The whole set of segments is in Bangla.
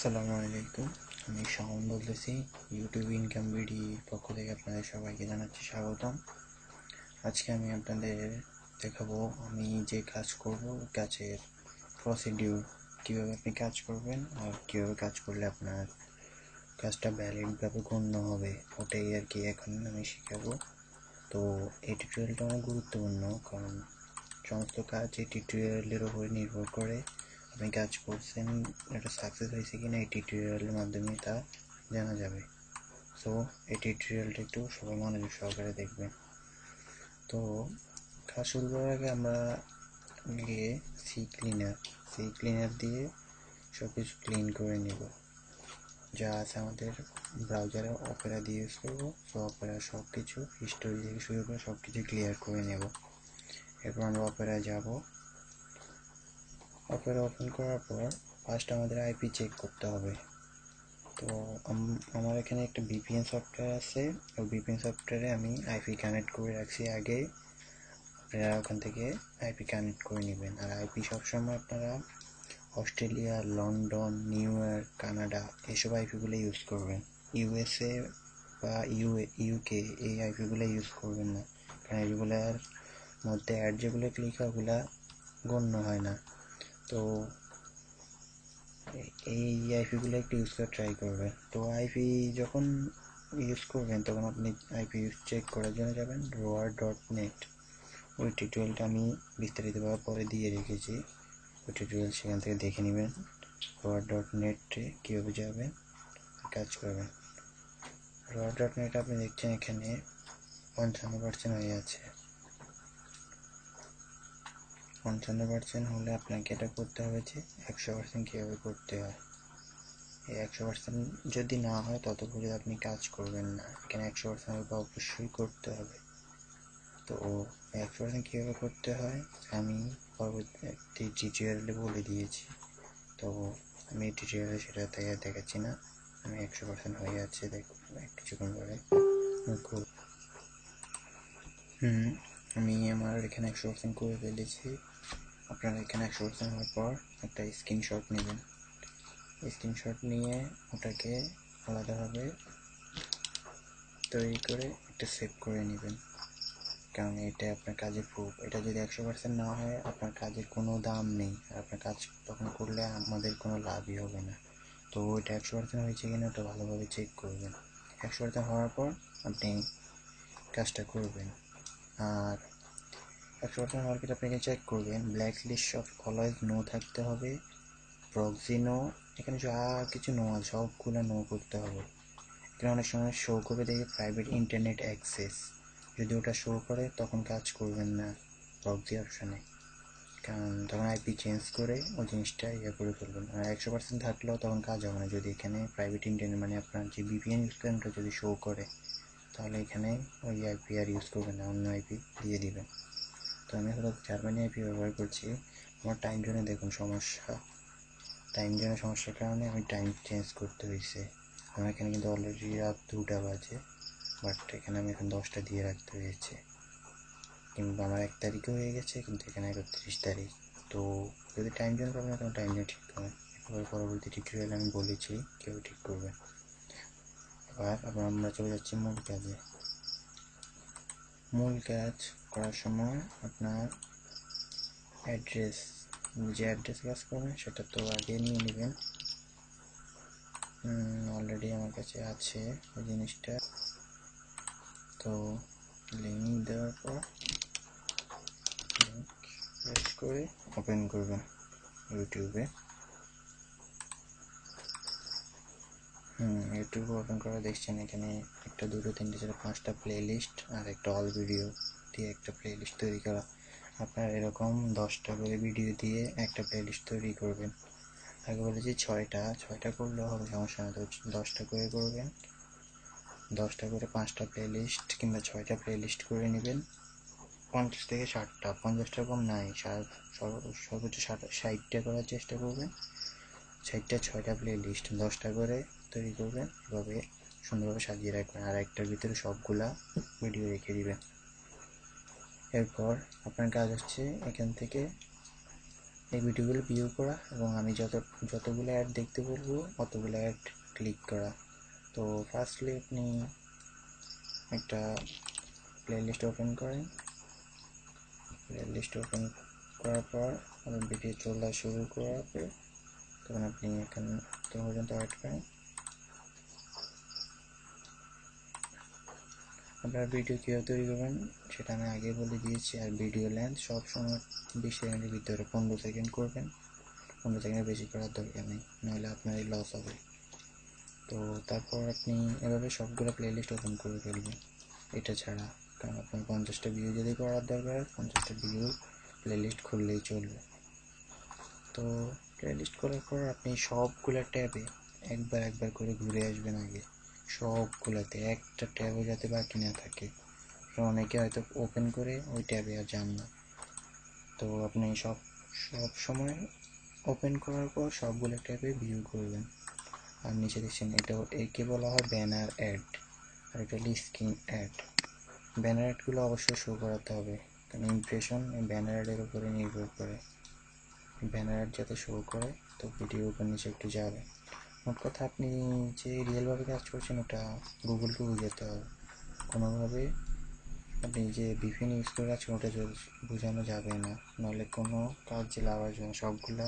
আসসালামু আলাইকুম। আমি শাওন বলতেছি। ইউটিউব ইনকাম বিডি পক্ষ থেকে আপনাদের সবাইকে জানাচ্ছি স্বাগতম। আজকে আমি আপনাদের দেখাবো আমি যে কাজ করব, কাজের প্রসিডিউর, কীভাবে আপনি কাজ করবেন আর কীভাবে কাজ করলে আপনার কাজটা ভ্যালিডভাবে গণ্য হবে, ওটাই আর কি এখন আমি শেখাবো। তো এই টিউটোরিয়ালটা অনেক গুরুত্বপূর্ণ, কারণ সমস্ত কাজ এই টিউটোরিয়ালের উপরে নির্ভর করে। আপনি কাজ করছেন, এটা সাকসেস হয়েছে কিনা এই টিউটোরিয়ালের মাধ্যমে তা জানা যাবে। সো এই টিউটোরিয়ালটা একটু সবাই মনোযোগ সহকারে দেখবেন। তো কাজ শুরু করার আগে আমরা গিয়ে সি ক্লিনার দিয়ে সব কিছু ক্লিন করে নেব। যা আছে আমাদের ব্রাউজারে অপেরা দিয়ে ইউজ করবো। সো অপেরা সব কিছু হিস্টোরি থেকে শুরু করে সব কিছু ক্লিয়ার করে নেব। এরপর আমরা অপেরা যাব। অপেরা ওপেন করার পর ফার্স্ট আমাদের আইপি চেক করতে হবে। তো আমার এখানে একটা ভিপিএন সফটওয়্যার আছে, ওই ভিপিএন সফটওয়্যারে আমি আইপি কানেক্ট করে রাখছি আগে। আপনারা ওখান থেকে আইপি কানেক্ট করে নেবেন। আর আইপি সবসময় আপনারা Australia, London, new York, Canada এসব আইপিগুলো ইউজ করবেন। ইউএসএ বা ইউকে এই আইপিগুলো ইউজ করবেন না, কারণ এগুলোর মধ্যে অ্যাড যেগুলো ক্লিক হয় ওগুলা গণ্য হয় না। তো এই আইপিগুলো একটু ইউজ করে ট্রাই করবেন। তো আইপি যখন ইউজ করবেন তখন আপনি আইপি চেক করার জন্য যাবেন roar.net। ওই টিউটোরিয়ালটা আমি বিস্তারিতভাবে পরে দিয়ে রেখেছি, ওই টিউটোরিয়াল সেখান থেকে দেখে নেবেন। roar.net-এ কীভাবে যাবেন, কাজ করবেন। roar.net আপনি দেখছেন এখানে 55% হয়ে আছে। 55% হলে আপনাকে এটা করতে হবে যে 100% কীভাবে করতে হয়। এই 100% যদি না হয় ততক্ষণ আপনি কাজ করবেন না। এখানে 100% অবশ্যই করতে হবে। তো 100% কীভাবে করতে হয় আমি পরবর্তী টিউটোরিয়ালে বলে দিয়েছি। তো আমি এই টিউটোরিয়ালে সেটা দেখাচ্ছি না। আমি 100% হয়ে যাচ্ছে, দেখুন কিছুক্ষণ পরে আমি আমার এখানে 100% করে ফেলেছি। আপনারা এখানে 100% হওয়ার পর একটা স্ক্রিনশট নেবেন। স্ক্রিনশট নিয়ে ওটাকে আলাদাভাবে তৈরি করে একটা সেভ করে নেবেন, কারণ এটা আপনার কাজের প্রুফ। এটা যদি 100% না হয় আপনার কাজের কোনো দাম নেই, আর আপনার কাজ তখন করলে আমাদের কোনো লাভই হবে না। তো এটা 100% হয়েছে কিনা ওটা ভালোভাবে চেক করবেন। 100% হওয়ার পর আপনি কাজটা করবেন। আর 100% হওয়ার পর আপনি চেক করবেন black list of always no থাকতে হবে, প্রক্সি নো, এখানে যা কিছু নো আছে সবগুলো নো করতে হবে। এখানে অনেক সময় শো করে দেখে প্রাইভেট ইন্টারনেট অ্যাক্সেস, যদি ওটা শো করে তখন কাজ করবেন না প্রক্সি অপশানে, কারণ তখন আইপি চেঞ্জ করে ওই জিনিসটা করে ফেলবেন। আর 100% থাকলেও তখন কাজ হবে না যদি এখানে প্রাইভেট ইন্টারনেট মানে আপনার যে ভিপিএন ইউজ করেন ওটা যদি শো করে, তাহলে এখানে ওই আইপি আর ইউজ করবেন না, অন্য আইপি দিয়ে দিবেন। তো আমি হলো জার্মানি আইপি ব্যবহার করছি। আমার টাইম জোনে দেখুন সমস্যা, টাইম জোনের সমস্যার কারণে আমি টাইম চেঞ্জ করতে হয়েছে। আমার এখানে কিন্তু অলরেডি রাত 2টা বাজে, বাট এখানে আমি এখন 10টা দিয়ে রাখতে হয়েছে। কিন্তু আমার 1 তারিখে হয়ে গেছে, কিন্তু এখানে 31 তারিখ। তো যদি টাইম জোন পাবেন না তখন টাইম জোন ঠিক করবেন। এবার পরবর্তী টিউটোরিয়ালে আমি বলেছি কেউ ঠিক করবেন। এবার আমরা চলে যাচ্ছি মূল কাজে। মূল কাজ করার সময় আপনার অ্যাড্রেস, যে অ্যাড্রেস কাজ করবেন সেটা তো আগে নিয়ে নেবেন। অলরেডি আমার কাছে আছে ওই জিনিসটা। তো লিঙ্ক দেওয়ার পর লিঙ্ক প্রেস করে ওপেন করবেন ইউটিউবে। ইউটিউবে ওপেন করে দেখছেন এখানে 1 2 3 4 5টা প্লে লিস্ট আর একটা অল ভিডিও দিয়ে একটা প্লে লিস্ট তৈরি করা। আপনার এরকম 10টা করে ভিডিও দিয়ে একটা প্লে লিস্ট তৈরি করবেন। আগে বলেছি 6টা করলেও হবে, সমস্যা না। তো 10টা করে করবেন, 10টা করে 5টা প্লে লিস্ট কিংবা 6টা প্লে লিস্ট করে নেবেন। 50 থেকে 60টা, 50টার কম নাই, সর্বোচ্চ 60টা করার চেষ্টা করবেন। 60টা 6টা প্লে লিস্ট 10টা করে তৈরি করবেন, এভাবে সুন্দরভাবে সাজিয়ে রাখবেন। আর একটার ভিতরে সবগুলা ভিডিও রেখে দিবেন। এরপর আপনার কাজ হচ্ছে এখান থেকে এই ভিডিওগুলো ভিউ করা এবং আমি যতগুলো অ্যাড দেখতে বলবো অতগুলো অ্যাড ক্লিক করা। তো ফার্স্টলি আপনি একটা প্লেলিস্ট ওপেন করেন। প্লেলিস্ট ওপেন করার পর আপনি ভিডিও চলা শুরু করার পর তখন আপনি এখানে তো পর্যন্ত অ্যাড করেন। আপনার ভিডিও কীভাবে তৈরি করবেন সেটা আমি আগে বলে দিয়েছি। আর ভিডিও লেন্থ সবসময় 20 সেকেন্ডের ভিতরে 15 সেকেন্ড করবেন। 15 সেকেন্ডের বেশি করার দরকার নেই, নাহলে আপনারই লস হবে। তো তারপর আপনি এভাবে সবগুলো প্লেলিস্ট ওপেন করে ফেলবেন এটা ছাড়া, কারণ আপনার 50টা ভিউ যদি করার দরকার 50টা ভিউ প্লেলিস্ট খুললেই চলবে। তো প্লেলিস্ট করার পর আপনি সবগুলো ট্যাবে একবার করে ঘুরে আসবেন আগে, সবগুলোতে একটা ট্যাবও যাতে বাকি না থাকে। অনেকে হয়তো ওপেন করে ওই ট্যাবে আর যান না। তো আপনি সব সময় ওপেন করার পর সবগুলো ট্যাবে ভিউ করবেন। আর নিচে দেখছেন একে বলা হয় ব্যানার অ্যাড, আর এটা হলো স্ক্রিন অ্যাড। ব্যানার অ্যাডগুলো অবশ্যই শো করাতে হবে, কারণ ইমপ্রেশন ব্যানার অ্যাডের উপরে নির্ভর করে। ব্যানার অ্যাড যাতে শো করে তো ভিডিও উপর নিচে একটু যাবে। মোট কথা আপনি যে রিয়েলভাবে কাজ করছেন ওটা গুগলকে বুঝাতে হবে। কোনোভাবে আপনি যে ভিপিএন ইউজ করে আছেন ওটা বোঝানো যাবে না, নাহলে কোনো কাজ লাভ আসবে না, সবগুলা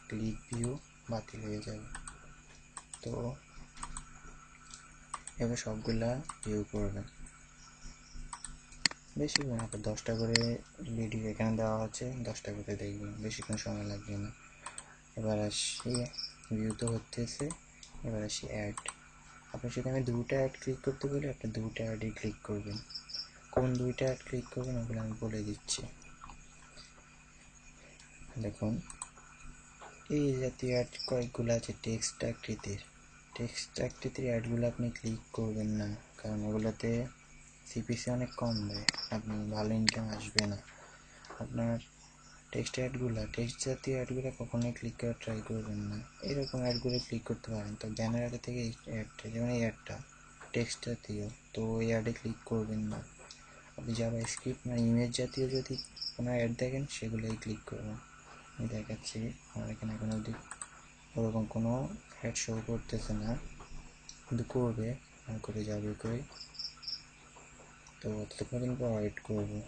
ক্লিক ভিউ বাতিল হয়ে যাবে। তো এবার সবগুলা ভিউ করবেন, বেশিক্ষণ আপনার 10টা করে ভিডিও এখানে দেওয়া আছে, 10টা করে দেখবেন, বেশিক্ষণ সময় লাগবে না। এবার আসি ভিউ তো হতেছে, এবার আসি অ্যাড। আপনার যদি আমি 2টা অ্যাড ক্লিক করতে বলি আপনি 2টা অ্যাডই ক্লিক করবেন। কোন 2টা অ্যাড ক্লিক করবেন ওগুলো আমি বলে দিচ্ছি। দেখুন এই জাতীয় অ্যাড কয়েকগুলো আছে টেক্সট আকৃতির অ্যাডগুলো আপনি ক্লিক করবেন না, কারণ ওগুলোতে সিপিসি অনেক কম দেয়, আপনি ভালো ইনকাম আসবে না। আপনার টেক্সট জাতীয় অ্যাডগুলো কখনোই ক্লিক করার ট্রাই করবেন না। এরকম অ্যাডগুলো ক্লিক করতে পারেন। তো ব্যানার অ্যাড থেকে এই অ্যাডটা, যেমন এই অ্যাডটা টেক্সট জাতীয়, তো এই অ্যাডে ক্লিক করবেন না। আপনি জাভাস্ক্রিপ্ট মানে ইমেজ জাতীয় যদি কোনো অ্যাড দেখেন সেগুলোই ক্লিক করবেন। আমি দেখাচ্ছি, আমার এখানে এখন অবধি ওরকম কোনো অ্যাড শো করতেছে না, কিন্তু করবে, করে যাবে কই। তো ততক্ষণ পর ওয়েট করবো,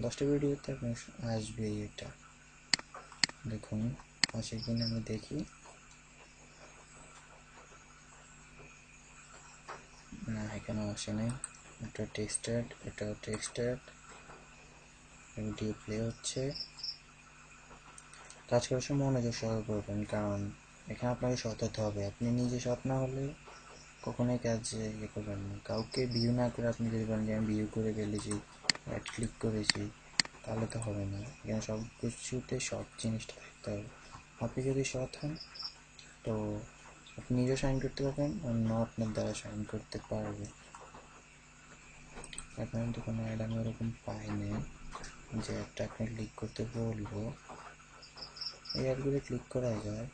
10টা ভিডিওতে আপনার আসবেই এটা। দেখুন আসে কিনা আমি দেখি, না এখানেও আসে নাই। এটা টেক্সটেড ভিডিও প্লে হচ্ছে। কাজ করার সময় মনোযোগ সহকারে করবেন, কারণ এখানে আপনাকে সৎ হতে হবে। আপনি নিজে সৎ না হলে কখনোই কাজ করবেন না। কাউকে ভিউ না করে আপনি যদি বলেন যে আমি ভিউ করে ফেলেছি, অ্যাড ক্লিক করেছি, তাহলে তো হবে না। এখানে সব কিছুতে সৎ জিনিসটা থাকতে হবে। আপনি যদি সৎ হন তো আপনি নিজেও সাইন করতে পারবেন, অন্য আপনার দ্বারা সাইন করতে পারবে। এখন তো কোনো অ্যাড আমি ওরকম পাইনি যে একটা আপনি ক্লিক করতে বলবো। এই অ্যাডগুলো ক্লিক করা যায়,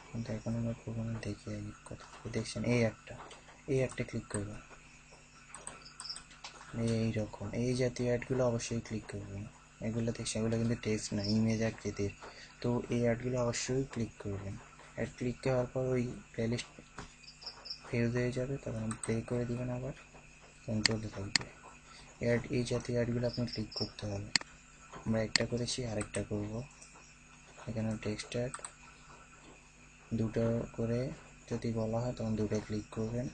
কিন্তু এখন আমরা কখনো দেখি কথা দেখছেন এই অ্যাডটা ক্লিক করবেন। এইরকম এই জাতীয় অ্যাডগুলো অবশ্যই ক্লিক করবেন। এগুলো দেখছেন, এগুলো কিন্তু টেক্সট না, ইমেজ আকৃতির। তো এই অ্যাডগুলো অবশ্যই ক্লিক করবেন। অ্যাড ক্লিক করার পর ওই প্লেলিস্ট ফেজ হয়ে যাবে, তখন প্লে করে দিবেন, আবার তখন চলতে থাকবে। এই জাতীয় অ্যাডগুলো আপনি ক্লিক করতে হবে। আমরা একটা করেছি, আরেকটা করব। এখানে টেক্সট অ্যাড 2টো করে যদি বলা হয় তখন 2টো ক্লিক করবেন।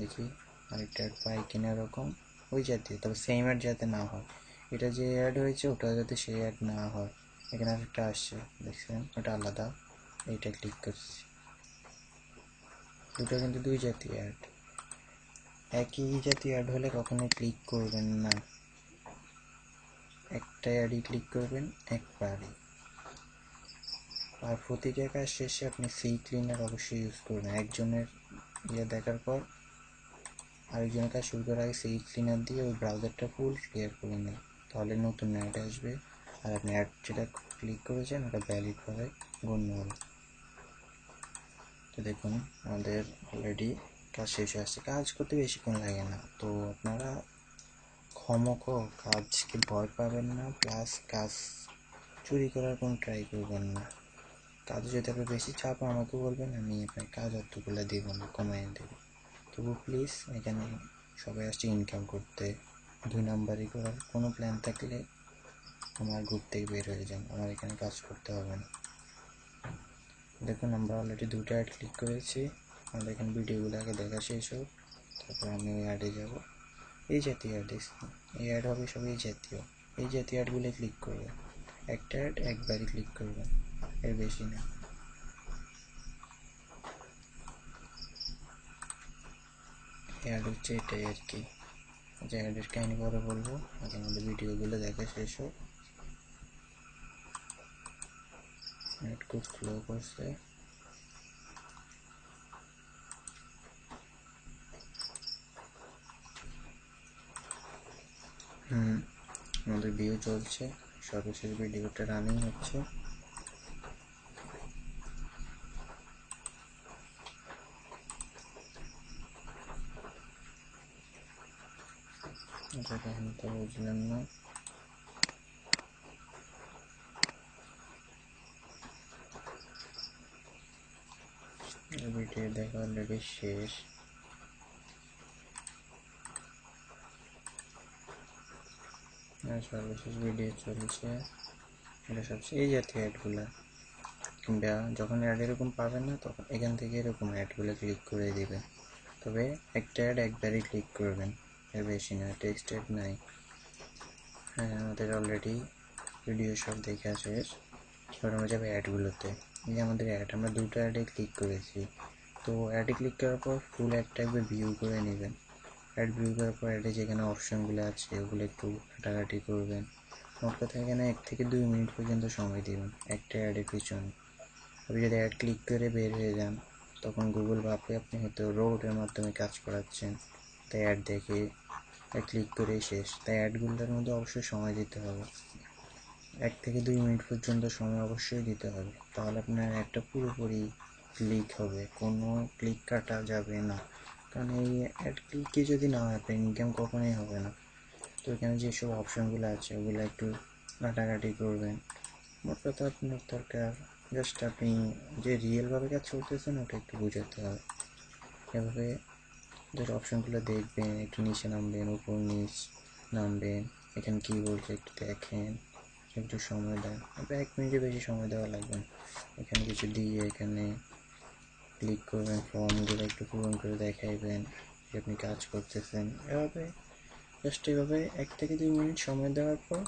দেখি আরেকটা অ্যাড পাই কিনা এরকম ওই জাতীয়, তবে সেম অ্যাড যাতে না হয়। এটা যে অ্যাড হয়েছে ওটা যাতে সেই অ্যাড না হয়। এখানে আরেকটা আসছে দেখছেন, ওটা আলাদা, এইটা ক্লিক করছি। দুটো কিন্তু 2 জাতীয় অ্যাড, একই জাতীয় অ্যাড হলে কখনোই ক্লিক করবেন না। একটা অ্যাডই ক্লিক করবেন একবারই। আর প্রতিটা কাজ শেষে আপনি CCleaner অবশ্যই ইউজ করবেন। একজনের দেখার পর আরেকজনের কাজ শুরু করার আগে CCleaner দিয়ে ওই ব্রাউজারটা ফুল ক্লিয়ার করে নিন, তাহলে নতুন অ্যাড আসবে আর আপনি অ্যাড যেটা ক্লিক করেছেন ওটা ভ্যালিডভাবে গণ্য হবে। তো দেখুন আমাদের অলরেডি কাজ শেষ হয়ে আসছে, কাজ করতে বেশিক্ষণ লাগে না। তো আপনারা কাজকে ভয় পাবেন না, প্লাস কাজ চুরি করার কোনো ট্রাই করবেন না। কাজে যদি আপনার বেশি চাপ আমাকে বলবেন, আমি আপনার কাজ অতগুলো দেব না, কমাইয়ে দেবো। তবু প্লিজ, এখানে সবাই আসছে ইনকাম করতে, 2 নাম্বারই করার কোনো প্ল্যান থাকলে আমার গ্রুপ থেকে বের হয়ে যান, আমার এখানে কাজ করতে হবে না। দেখুন আমরা অলরেডি 2টা অ্যাড ক্লিক করেছি, আমাদের এখানে ভিডিওগুলো আগে দেখা শেষ হোক, তারপর আমি ওই অ্যাডে যাব। এই জাতীয় অ্যাড, এই অ্যাড হবে সব এই জাতীয় অ্যাডগুলো ক্লিক করবেন। একটা অ্যাড একবারই ক্লিক করবেন, এর বেশি না। অ্যাড হচ্ছে এটাই আর কি। যে অ্যাডের কাহিনি পরে বলবো, আগে আমাদের ভিডিওগুলো দেখা শেষ হোক। নেট খুব স্লো করছে। আমাদের ভিউ চলছে, সর্বশেষ ভিডিওটা রানিং হচ্ছে। এটা আমি তো বুঝলাম না। ভিডিও দেখা অলরেডি শেষ। সর্বশেষ ভিডিও চলছে, এটা সবচেয়ে এই জাতীয় অ্যাডগুলো। কিংবা যখন অ্যাড এরকম পাবেন না, তখন এখান থেকে এরকম অ্যাডগুলো ক্লিক করে দেবেন। তবে একটা অ্যাড একবারই ক্লিক করবেন, এর বেশি না। টেক্সট অ্যাড নাই। হ্যাঁ, আমাদের অলরেডি ভিডিও সব দেখা শেষ। এবার আমরা যাবো অ্যাডগুলোতে। এই যে আমাদের অ্যাড, আমরা 2টা অ্যাডে ক্লিক করেছি। তো অ্যাডে ক্লিক করার পর ফুল অ্যাডটা একবার ভিউ করে নেবেন। অ্যাড ভিউ করার পর অ্যাডে যেখানে অপশানগুলো আছে ওগুলো একটু ঘাটাঘাটি করবেন। মোট কথা এখানে 1 থেকে 2 মিনিট পর্যন্ত সময় দেবেন একটা অ্যাডের পিছনে। আপনি যদি অ্যাড ক্লিক করে বের হয়ে যান, তখন গুগল ভাববে আপনি হয়তো রোবটের মাধ্যমে কাজ করাচ্ছেন, তাই অ্যাড দেখে ক্লিক করেই শেষ। তাই অ্যাডগুলোর মধ্যে অবশ্যই সময় দিতে হবে, 1 থেকে 2 মিনিট পর্যন্ত সময় অবশ্যই দিতে হবে, তাহলে আপনার অ্যাডটা পুরোপুরি ক্লিক হবে, কোনো ক্লিক কাটা যাবে না। কারণ এই অ্যাড ক্লিকই যদি না হয়, আপনার ইনকাম কখনোই হবে না। তো এখানে যেসব অপশানগুলো আছে ওগুলো একটু ঘাটাঘাটি করবেন। মোট কথা আপনার দরকার জাস্ট আপনি যে রিয়েলভাবে কাজ করতেছেন ওটা একটু বোঝাতে হবে। এভাবে জাস্ট অপশানগুলো দেখবেন, একটু নিচে নামবেন, উপর নিচ নামবেন, এখানে কী বলছে একটু দেখেন, একটু সময় দেন। আপনার 1 মিনিটের বেশি সময় দেওয়া লাগবে না। এখানে কিছু দিয়ে এখানে ক্লিক করবেন, ফর্মগুলো একটু পূরণ করে দেখাইবেন যে আপনি কাজ করতেছেন। এভাবে জাস্ট এভাবে 1 থেকে 2 মিনিট সময় দেওয়ার পর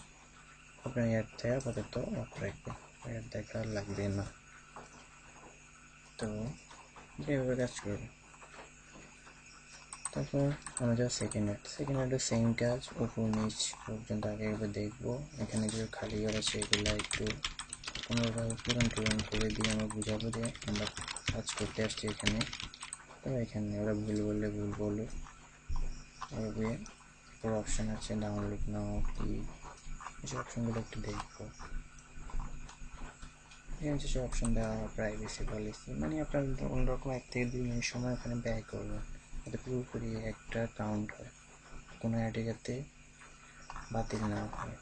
আপনার অ্যাড থেকে আপাতত অফ রাখবেন, অ্যাড দেখা লাগবে না। তো এভাবে কাজ করবে। তারপর আমরা যাবো সেকেন্ড অ্যাডও সেম কাজ, উপর নিচ পর্যন্ত আগে একবার দেখবো। এখানে যে খালি ঘর আছে এগুলো একটু কোনোভাবে পূরণ করে দিয়ে আমরা বুঝাবো যে আমরা কাজ করতে আসছি এখানে। তবে এখানে ওরা ভুল বললে ভুল বলো। এভাবে বড় অপশান আছে, ডাউনলোড নাও কি, এসব অপশানগুলো একটু দেখবো। এখানে যেসব অপশান দেওয়া হয় প্রাইভেসি পলিসি, মানে আপনার অন্যরকম 1 থেকে 2 মিনিট সময় এখানে ব্যয় করবেন, যাতে পুরোপুরি একটা কাউন্ট হয়, কোনো অ্যাডে যাতে বাতিল না হয়।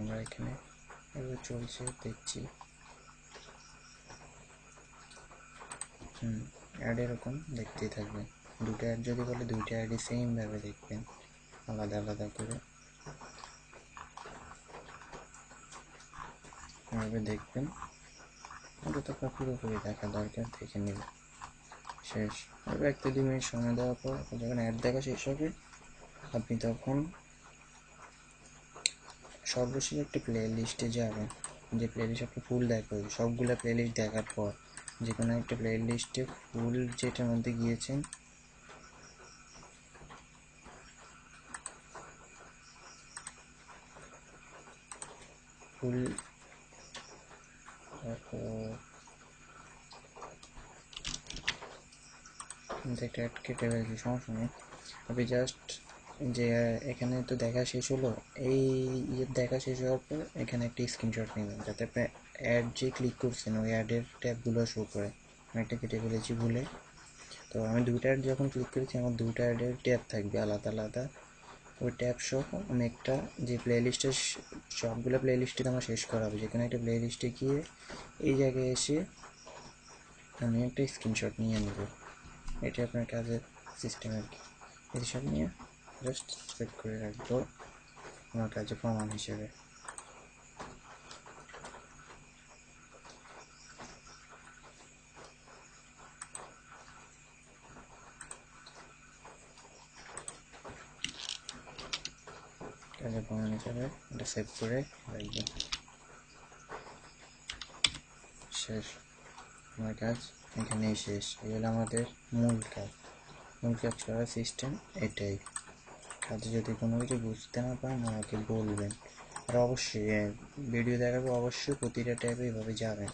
আমরা এখানে এভাবে চলছে দেখছি। অ্যাড এরকম দেখতেই থাকবেন। 2টা অ্যাড যদি বলে 2টা অ্যাডই সেমভাবে দেখবেন, আলাদা আলাদা করে এভাবে দেখবেন। ওটা তো আপনার পুরোপুরি দেখা দরকার, দেখে নেবেন। শেষ। এবার 1 থেকে 2 মিনিট সময় দেওয়ার পর যখন অ্যাড দেখা শেষ হবে, আপনি তখন সর্বশেষ একটা প্লে লিস্টে যাবেন, যে প্লে লিস্ট আপনি ফুল দেখবেন। সবগুলো প্লে লিস্ট দেখার পর যে কোনো একটা প্লে লিস্টে ফুল যেটার মধ্যে গিয়েছেন ফুল, একটা অ্যাড কেটে ফেলছি, সমস্যা নেই। আপনি জাস্ট যে এখানে তো দেখা শেষ হলো, এই দেখা শেষ হওয়ার পর এখানে একটা স্ক্রিনশট নেবেন, যাতে আপনি অ্যাড যে ক্লিক করছেন ওই অ্যাডের ট্যাবগুলো শো করে। আমি একটা কেটে ফেলেছি ভুলে। তো আমি 2টা অ্যাড যখন ক্লিক করেছি, আমার 2টা অ্যাডের ট্যাব থাকবে আলাদা আলাদা। ওই ট্যাব সহ আমি একটা যে প্লেলিস্টের সবগুলো প্লেলিস্টে আমার শেষ করা হবে, যেখানে একটা প্লেলিস্টে গিয়ে এই জায়গায় এসে আমি একটা স্ক্রিনশট নিয়ে নেব। এটা আপনার কাজের সিস্টেম আর কি। স্ক্রিনশট নিয়ে জাস্ট সেভ করে রাখবো আমার কাজে প্রমাণ হিসেবে। কাজের প্রমাণ হিসেবে এটা সেভ করে রাখবো। শেষ, আমার কাজ এখানেই শেষ। এই হলো আমাদের মূল কাজ। মূল কাজ করার সিস্টেম এটাই। কাজে যদি কোনো কিছু বুঝতে না পারেন আমাকে বলবেন। আর অবশ্যই ভিডিও দেখাবো, অবশ্যই প্রতিটা ট্যাবে এভাবে যাবেন,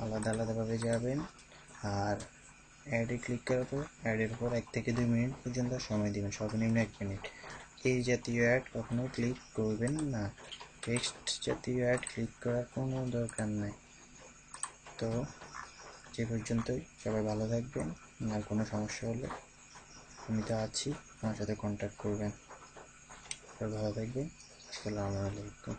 আলাদা আলাদাভাবে যাবেন। আর অ্যাডে ক্লিক করার পর অ্যাডের পর 1 থেকে 2 মিনিট পর্যন্ত সময় দিবেন, সর্বনিম্ন 1 মিনিট। এই জাতীয় অ্যাড কখনো ক্লিক করবেন না, টেক্সট জাতীয় অ্যাড ক্লিক করার কোনো দরকার নেই। তো যে পর্যন্তই, সবাই ভালো থাকবেন। আর কোনো সমস্যা হলে আমি তো আছি, আমার সাথে কন্ট্যাক্ট করবেন। সবাই ভালো থাকবেন। আসসালামু আলাইকুম।